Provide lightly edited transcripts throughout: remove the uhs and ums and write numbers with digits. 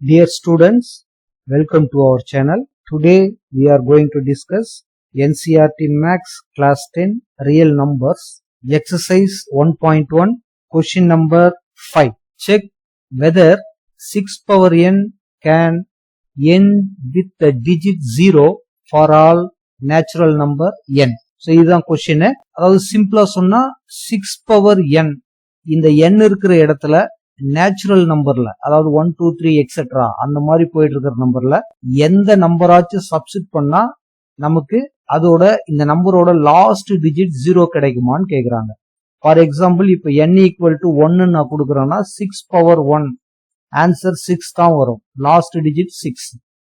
Dear students, welcome to our channel. Today we are going to discuss NCERT Max Class 10 Real Numbers, Exercise 1.1, Question number 5. Check whether 6 power n can end with the digit 0 for all natural number n. So இதுதான் question. அதாவது சிம்பிளா சொன்னா 6 power n இந்த n இருக்கிற இடத்துல natural நம்பர்ல, அதாவது 1 2 3 etcetera அந்த மாதிரி போயிட்டு இருக்கிற நம்பர்ல எந்த நம்பராச்சும் சப்ஸ்டிட் பண்ணா நமக்கு அதோட இந்த நம்பரோட லாஸ்ட் டிஜிட் 0 கிடைக்குமான்னு கேக்குறாங்க. ஃபார் எக்ஸாம்பிள் இப்ப n ஈக்குவல் டு 1 நான் கொடுக்கறேன்னா 6 பவர் 1 ஆன்சர் 6 தான் வரும், லாஸ்ட் டிஜிட் 6.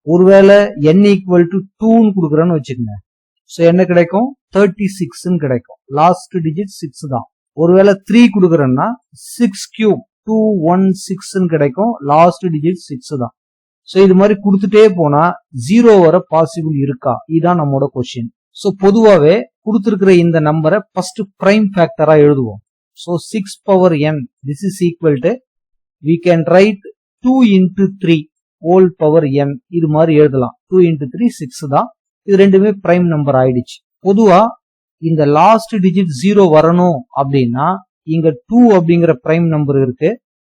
ஒருவேளை n ஈக்குவல் டு 2 கொடுக்கறேன்னு வச்சுக்கோங்க, சோ என்ன கிடைக்கும் 36 கிடைக்கும், லாஸ்ட் டிஜிட் 6 தான். ஒருவேளை 3 கொடுக்கறேன்னா 6 கியூப் 216 கிடைக்கும், லாஸ்ட் டிஜிட் 6 தான். சோ இது மாதிரி கொடுத்துட்டே போனா 0 வர பாசிபிள் இருக்கா, இதுதான் நம்மளோட கொஸ்டின். சோ பொதுவாவே கொடுத்திருக்கிற இந்த நம்பரை ஃபர்ஸ்ட் பிரைம் ஃபேக்டரா எழுதுவோம். So 6 power n this is equal to we can write 2 into 3 whole power n, இது மாதிரி எழுதலாம். 2 into 3 6 தான். இது ரெண்டுமே பிரைம் நம்பர் ஆயிடுச்சு. பொதுவா இந்த லாஸ்ட் டிஜிட் 0 வரணும் அப்படின்னா இங்க 2 அப்படிங்கிற பிரைம் நம்பர் இருக்கு,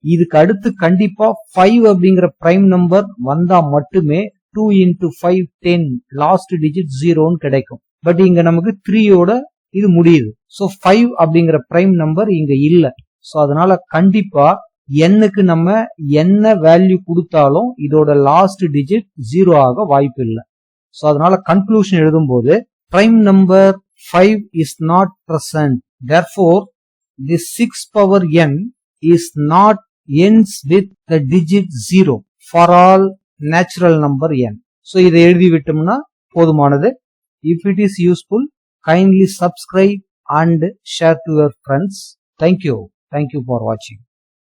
இதுக்கு அடுத்து கண்டிப்பா 5 அப்படிங்கிற பிரைம் நம்பர் வந்தா மட்டுமே 2 into 5 10 லாஸ்ட் டிஜிட் 0ன்னு கிடைக்கும். பட் இங்க நமக்கு 3யோட இது முடியுது. சோ 5 அப்படிங்கிற பிரைம் நம்பர் இங்க இல்ல. சோ அதனால கண்டிப்பா n-க்கு நம்ம என்ன வேல்யூ கொடுத்தாலும் இதோட லாஸ்ட் டிஜிட் 0 ஆக வாய்ப்பு இல்லை. சோ அதனால கன்க்ளூஷன் எழுதும்போது prime number 5 is not present, therefore this 6 power n is not ends with the digit 0 for all natural number n. So இதை எழுதி விட்டோம்னா போதுமானது. If it is useful, kindly subscribe and share to your friends. Thank you for watching.